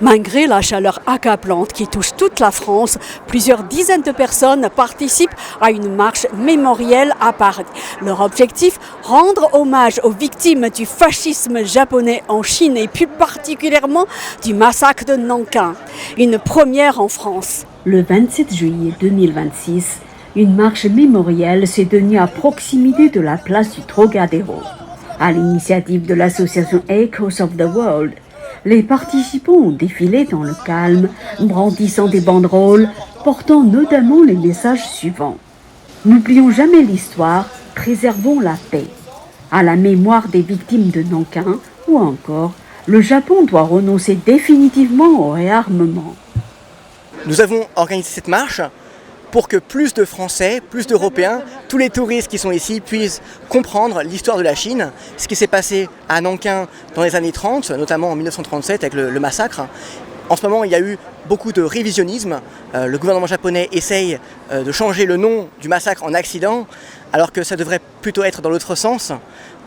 Malgré la chaleur accablante qui touche toute la France, plusieurs dizaines de personnes participent à une marche mémorielle à Paris. Leur objectif, rendre hommage aux victimes du fascisme japonais en Chine et plus particulièrement du massacre de Nankin, une première en France. Le 27 juillet 2026, une marche mémorielle s'est tenue à proximité de la place du Trocadéro. À l'initiative de l'association Echoes of the World, les participants ont défilé dans le calme, brandissant des banderoles, portant notamment les messages suivants. N'oublions jamais l'histoire, préservons la paix. À la mémoire des victimes de Nankin, ou encore, le Japon doit renoncer définitivement au réarmement. Nous avons organisé cette marche pour que plus de Français, plus d'Européens, tous les touristes qui sont ici puissent comprendre l'histoire de la Chine, ce qui s'est passé à Nankin dans les années 30, notamment en 1937 avec le massacre. En ce moment, il y a eu beaucoup de révisionnisme. Le gouvernement japonais essaye de changer le nom du massacre en accident, alors que ça devrait plutôt être dans l'autre sens.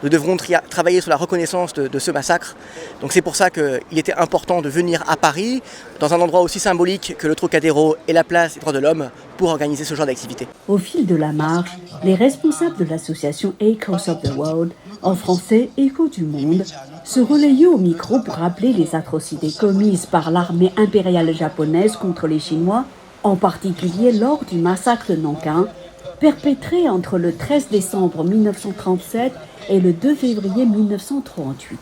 Nous devrons travailler sur la reconnaissance de ce massacre. Donc c'est pour ça qu'il était important de venir à Paris, dans un endroit aussi symbolique que le Trocadéro et la place des droits de l'homme, pour organiser ce genre d'activité. Au fil de la marche, les responsables de l'association Echoes of the World, en français Écho du Monde, se relayaient au micro pour rappeler les atrocités commises par l'armée impériale japonaise contre les Chinois, en particulier lors du massacre de Nankin, perpétré entre le 13 décembre 1937 et le 2 février 1938.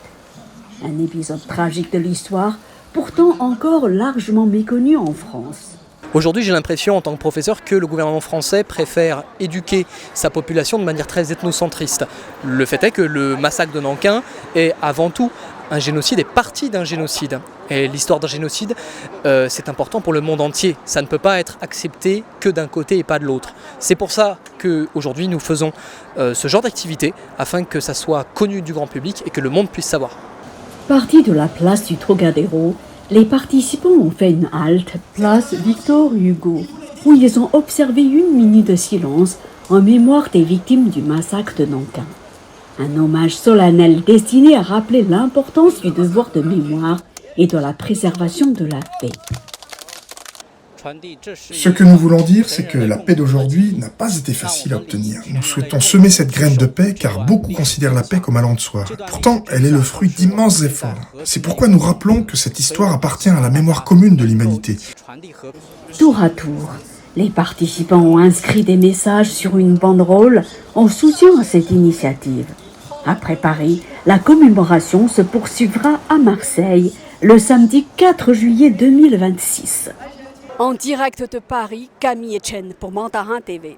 Un épisode tragique de l'histoire, pourtant encore largement méconnu en France. Aujourd'hui, j'ai l'impression, en tant que professeur, que le gouvernement français préfère éduquer sa population de manière très ethnocentriste. Le fait est que le massacre de Nankin est avant tout un génocide et partie d'un génocide. Et l'histoire d'un génocide, c'est important pour le monde entier. Ça ne peut pas être accepté que d'un côté et pas de l'autre. C'est pour ça qu'aujourd'hui, nous faisons ce genre d'activité afin que ça soit connu du grand public et que le monde puisse savoir. Partis de la place du Trocadéro, les participants ont fait une halte, place Victor Hugo, où ils ont observé 1 minute de silence en mémoire des victimes du massacre de Nankin. Un hommage solennel destiné à rappeler l'importance du devoir de mémoire et de la préservation de la paix. Ce que nous voulons dire, c'est que la paix d'aujourd'hui n'a pas été facile à obtenir. Nous souhaitons semer cette graine de paix car beaucoup considèrent la paix comme allant de soi. Pourtant, elle est le fruit d'immenses efforts. C'est pourquoi nous rappelons que cette histoire appartient à la mémoire commune de l'humanité. Tour à tour, les participants ont inscrit des messages sur une banderole en soutien à cette initiative. Après Paris, la commémoration se poursuivra à Marseille le samedi 4 juillet 2026. En direct de Paris, Camille Chen pour Mandarin TV.